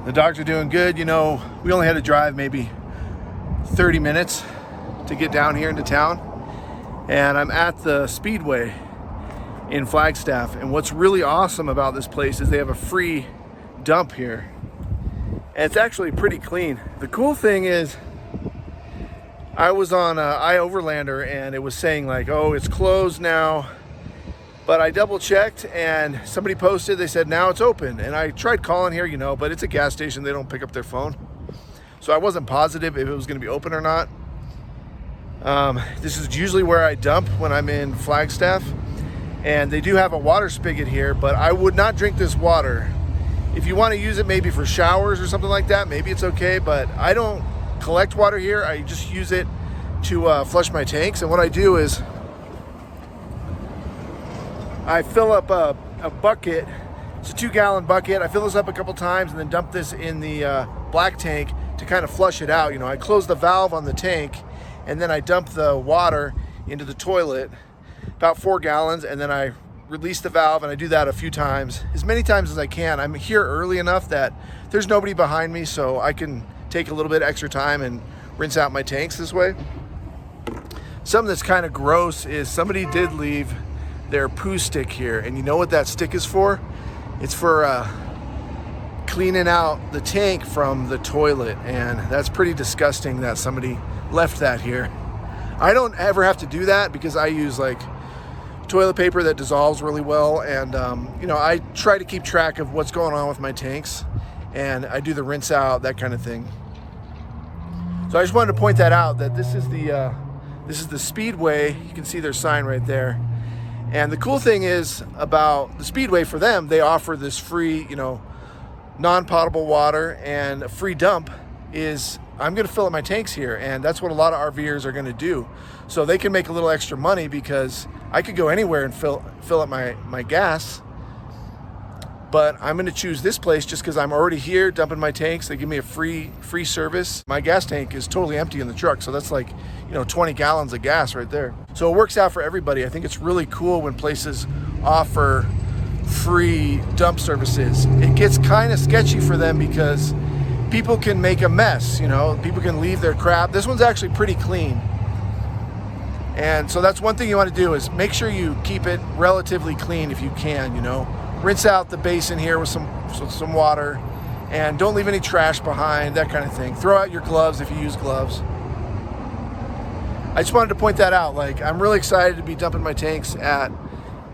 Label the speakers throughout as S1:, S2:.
S1: The dogs are doing good. You know, we only had to drive maybe 30 minutes to get down here into town. And I'm at the Speedway in Flagstaff. And what's really awesome about this place is they have a free dump here. And it's actually pretty clean. The cool thing is, I was on iOverlander and it was saying like, oh, it's closed now. But I double checked and somebody posted, they said now it's open. And I tried calling here, you know, but it's a gas station, they don't pick up their phone. So I wasn't positive if it was gonna be open or not. This is usually where I dump when I'm in Flagstaff. And they do have a water spigot here, but I would not drink this water. If you wanna use it maybe for showers or something like that, maybe it's okay, but I don't collect water here. I just use it to flush my tanks. And what I do is, I fill up a bucket. It's a 2-gallon bucket. I fill this up a couple times and then dump this in the black tank to kind of flush it out. You know, I close the valve on the tank and then I dump the water into the toilet, about 4 gallons, and then I release the valve, and I do that a few times, as many times as I can. I'm here early enough that there's nobody behind me, so I can take a little bit extra time and rinse out my tanks this way. Something that's kind of gross is somebody did leave their poo stick here, and you know what that stick is for? It's for cleaning out the tank from the toilet, and that's pretty disgusting that somebody left that here. I don't ever have to do that because I use like toilet paper that dissolves really well, and you know, I try to keep track of what's going on with my tanks, and I do the rinse out, that kind of thing. So I just wanted to point that out, that this is the Speedway. You can see their sign right there. And the cool thing is about the Speedway, for them, they offer this free, you know, non-potable water, and a free dump is, I'm gonna fill up my tanks here, and that's what a lot of RVers are gonna do. So they can make a little extra money, because I could go anywhere and fill up my gas, but I'm gonna choose this place just because I'm already here dumping my tanks. They give me a free service. My gas tank is totally empty in the truck, so that's like, you know, 20 gallons of gas right there. So it works out for everybody. I think it's really cool when places offer free dump services. It gets kind of sketchy for them because people can make a mess, you know, people can leave their crap. This one's actually pretty clean. And so that's one thing you want to do, is make sure you keep it relatively clean if you can, you know. Rinse out the basin here with some water, and don't leave any trash behind, that kind of thing. Throw out your gloves if you use gloves. I just wanted to point that out. Like, I'm really excited to be dumping my tanks at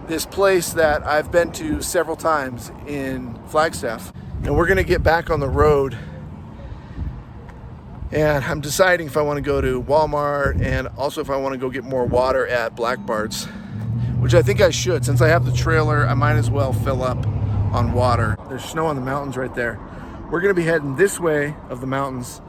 S1: this place that I've been to several times in Flagstaff. And we're gonna get back on the road, and I'm deciding if I want to go to Walmart, and also if I want to go get more water at Black Bart's, which I think I should. Since I have the trailer, I might as well fill up on water. There's snow on the mountains right there. We're gonna be heading this way of the mountains,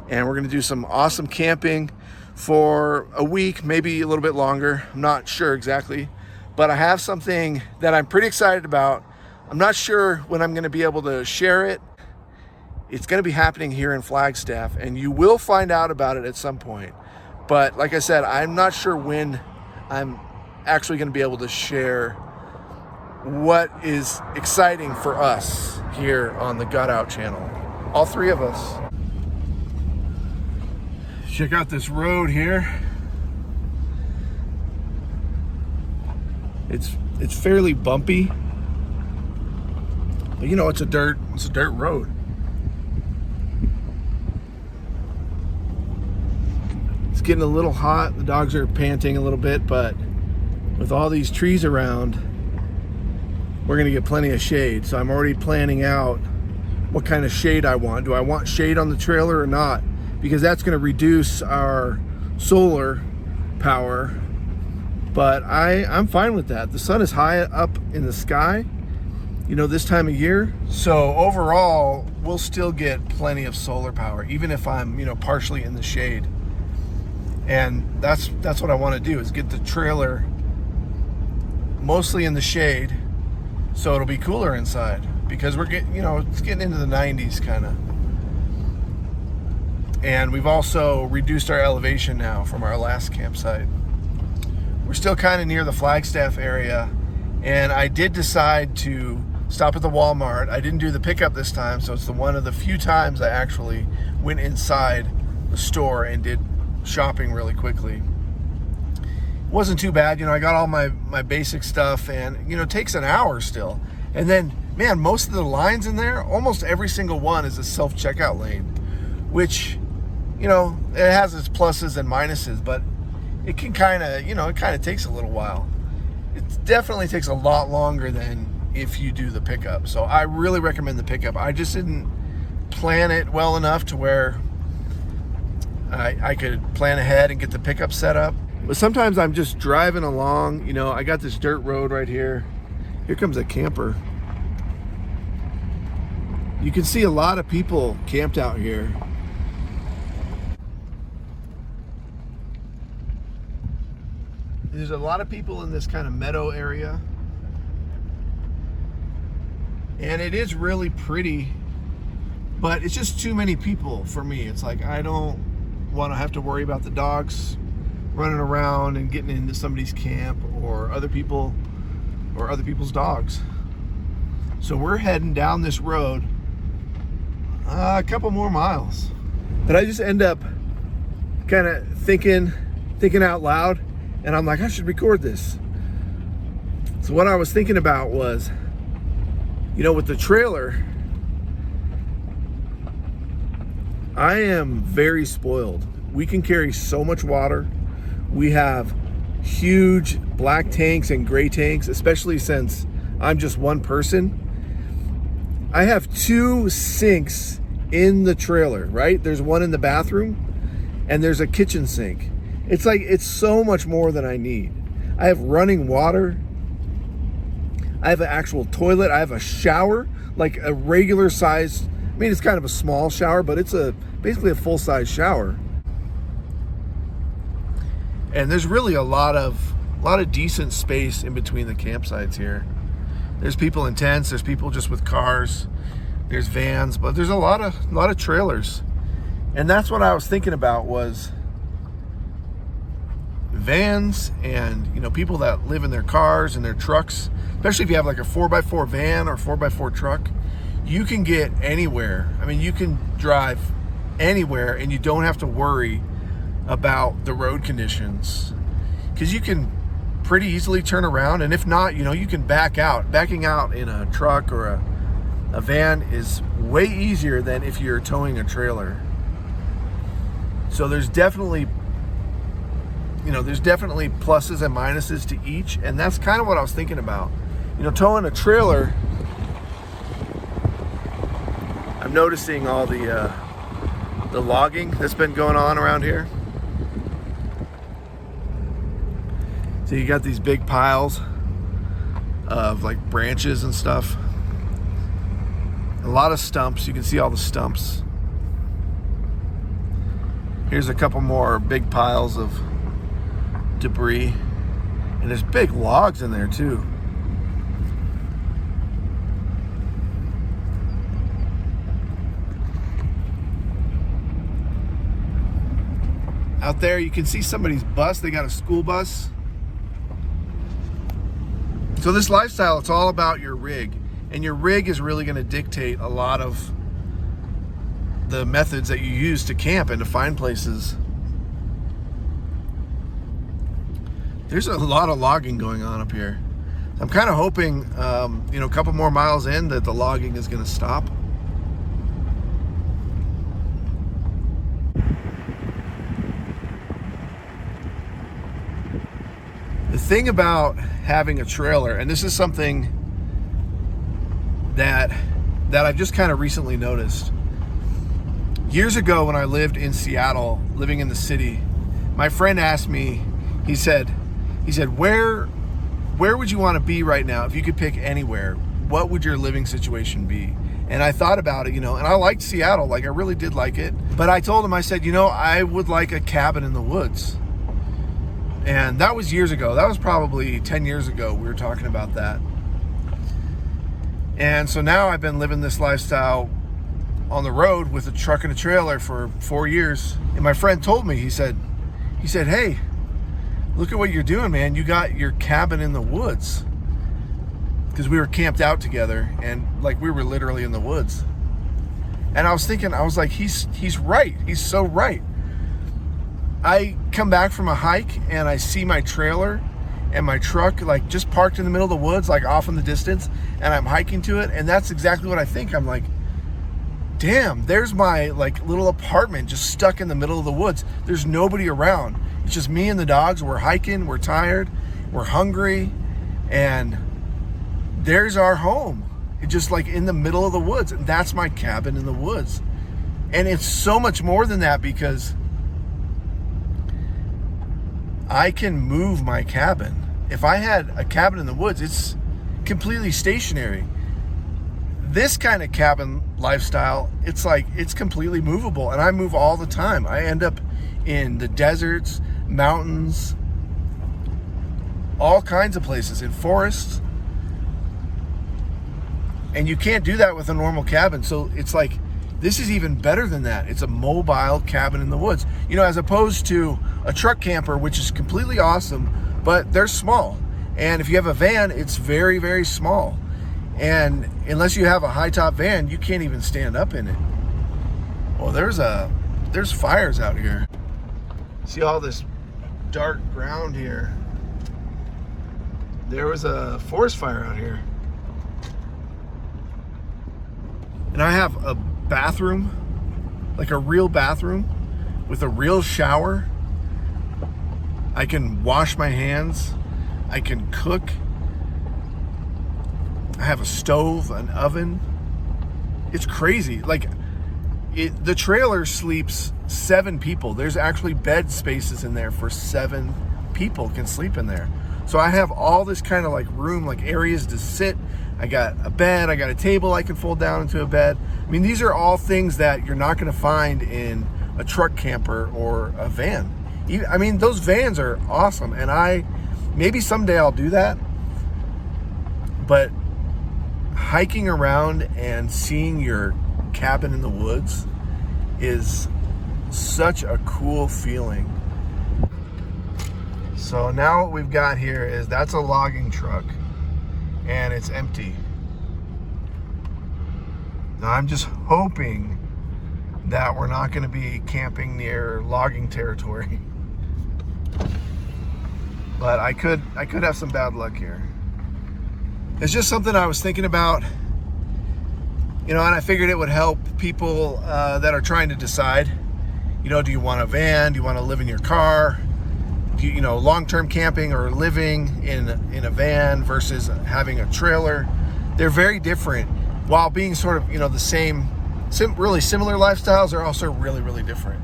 S1: and we're gonna do some awesome camping for a week, maybe a little bit longer. I'm not sure exactly, but I have something that I'm pretty excited about. I'm not sure when I'm gonna be able to share it. It's gonna be happening here in Flagstaff, and you will find out about it at some point. But like I said, I'm not sure when I'm actually going to be able to share what is exciting for us here on the Got Out channel. All three of us. Check out this road here. It's fairly bumpy, but you know, it's a dirt road. It's getting a little hot. The dogs are panting a little bit, but with all these trees around, we're gonna get plenty of shade. So I'm already planning out what kind of shade I want. Do I want shade on the trailer or not? Because that's gonna reduce our solar power. But I'm fine with that. The sun is high up in the sky, you know, this time of year. So overall, we'll still get plenty of solar power, even if I'm, you know, partially in the shade. And that's what I wanna do, is get the trailer mostly in the shade, so it'll be cooler inside, because we're getting, you know, it's getting into the 90s kind of. And we've also reduced our elevation now from our last campsite. We're still kind of near the Flagstaff area, and I did decide to stop at the Walmart. I didn't do the pickup this time, so it's one of the few times I actually went inside the store and did shopping really quickly. It wasn't too bad, I got all my basic stuff, and it takes an hour still. And then, man, most of the lines in there, almost every single one is a self-checkout lane, which, it has its pluses and minuses, but it can kind of takes a little while. It definitely takes a lot longer than if you do the pickup. So I really recommend the pickup. I just didn't plan it well enough to where I could plan ahead and get the pickup set up. But sometimes I'm just driving along, I got this dirt road right here. Here comes a camper. You can see a lot of people camped out here. There's a lot of people in this kind of meadow area. And it is really pretty, but it's just too many people for me. It's like, I don't want to have to worry about the dogs running around and getting into somebody's camp or other people's dogs. So we're heading down this road a couple more miles. But I just end up kind of thinking out loud, and I'm like, I should record this. So what I was thinking about was, with the trailer, I am very spoiled. We can carry so much water. We have huge black tanks and gray tanks, especially since I'm just one person. I have 2 sinks in the trailer, right? There's one in the bathroom and there's a kitchen sink. It's so much more than I need. I have running water. I have an actual toilet. I have a shower, like a regular size. It's kind of a small shower, but it's basically a full-size shower. And there's really a lot of decent space in between the campsites here. There's people in tents, there's people just with cars, there's vans, but there's a lot of trailers. And that's what I was thinking about, was vans and people that live in their cars and their trucks. Especially if you have like a 4x4 van or 4x4 truck, you can get anywhere. You can drive anywhere and you don't have to worry about the road conditions, because you can pretty easily turn around. And if not, you can back out. Backing out in a truck or a van is way easier than if you're towing a trailer. So there's definitely pluses and minuses to each, and that's kind of what I was thinking about. Towing a trailer, I'm noticing all the logging that's been going on around here. So you got these big piles of like branches and stuff. A lot of stumps. You can see all the stumps. Here's a couple more big piles of debris. And there's big logs in there too. Out there you can see somebody's bus. They got a school bus. So this lifestyle, it's all about your rig. And your rig is really going to dictate a lot of the methods that you use to camp and to find places. There's a lot of logging going on up here. I'm kind of hoping, a couple more miles in, that the logging is going to stop. The thing about having a trailer, and this is something that I've just kind of recently noticed. Years ago when I lived in Seattle, living in the city, my friend asked me, he said, where would you want to be right now if you could pick anywhere? What would your living situation be? And I thought about it, and I liked Seattle, like I really did like it. But I told him, I said, I would like a cabin in the woods. And that was years ago. That was probably 10 years ago we were talking about that. And so now I've been living this lifestyle on the road with a truck and a trailer for 4 years. And my friend told me, he said, hey, look at what you're doing, man. You got your cabin in the woods. because we were camped out together, and like we were literally in the woods. And I was thinking, I was like, he's right. He's so right. I come back from a hike and I see my trailer and my truck like just parked in the middle of the woods, like off in the distance, and I'm hiking to it, and that's exactly what I think. I'm like, damn, there's my like little apartment just stuck in the middle of the woods. There's nobody around. It's just me and the dogs. We're hiking, we're tired, we're hungry, and there's our home. It's just like in the middle of the woods, and that's my cabin in the woods. And it's so much more than that, because I can move my cabin. If I had a cabin in the woods, it's completely stationary. This kind of cabin lifestyle, it's like, it's completely movable, and I move all the time. I end up in the deserts, mountains, all kinds of places, in forests. And you can't do that with a normal cabin. So it's like, this is even better than that. It's a mobile cabin in the woods. You know, as opposed to a truck camper, which is completely awesome, but they're small. And if you have a van, it's very, very small. And unless you have a high top van, you can't even stand up in it. Well, there's fires out here. See all this dark ground here? There was a forest fire out here. And I have a bathroom, like a real bathroom with a real shower. I can wash my hands. I can cook. I have a stove, an oven. It's crazy. Like, the trailer sleeps 7 people. There's actually bed spaces in there for 7 people can sleep in there. So I have all this kind of like room, like areas to sit. I got a bed, I got a table I can fold down into a bed. I mean, these are all things that you're not going to find in a truck camper or a van. I mean, those vans are awesome, and maybe someday I'll do that. But hiking around and seeing your cabin in the woods is such a cool feeling. So now what we've got here is, that's a logging truck, and it's empty. Now I'm just hoping that we're not going to be camping near logging territory. But I could have some bad luck here. It's just something I was thinking about, you know, and I figured it would help people that are trying to decide, you know, do you want a van? Do you want to live in your car? You know, long-term camping or living in a van versus having a trailer. They're very different, while being sort of, you know, the same, really similar lifestyles, are also really, really different.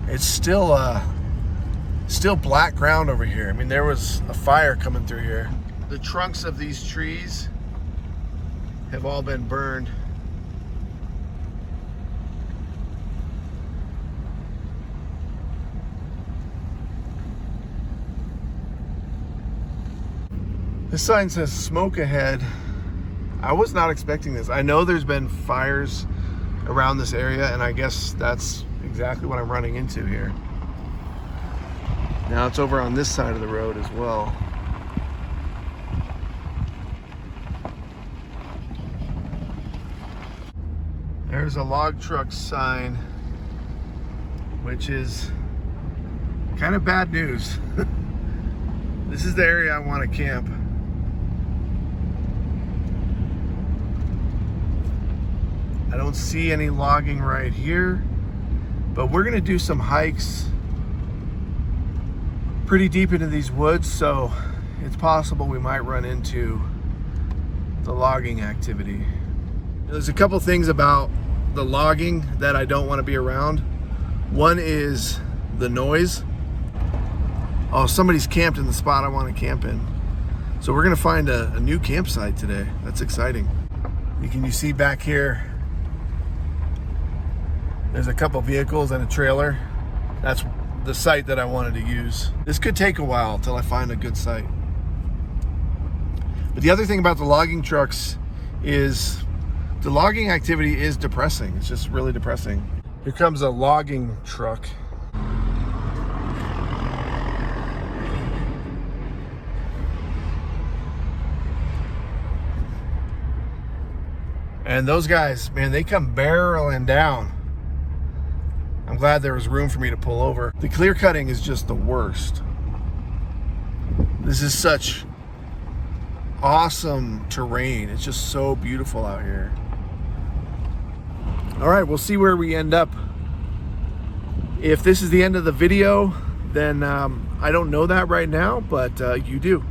S1: It's still black ground over here. I mean, there was a fire coming through here. The trunks of these trees have all been burned. This sign says smoke ahead. I was not expecting this. I know there's been fires around this area, and I guess that's exactly what I'm running into here. Now it's over on this side of the road as well. There's a log truck sign, which is kind of bad news. This is the area I want to camp. I don't see any logging right here, but we're gonna do some hikes pretty deep into these woods, so it's possible we might run into the logging activity. There's a couple things about the logging that I don't want to be around. One is the noise. Oh, somebody's camped in the spot I want to camp in. So we're gonna find a new campsite today. That's exciting. You see back here, there's a couple vehicles and a trailer. That's the site that I wanted to use. This could take a while till I find a good site. But the other thing about the logging trucks is the logging activity is depressing. It's just really depressing. Here comes a logging truck. And those guys, man, they come barreling down. I'm glad there was room for me to pull over. The clear cutting is just the worst. This is such awesome terrain. It's just so beautiful out here. All right, we'll see where we end up. If this is the end of the video, then I don't know that right now, but you do.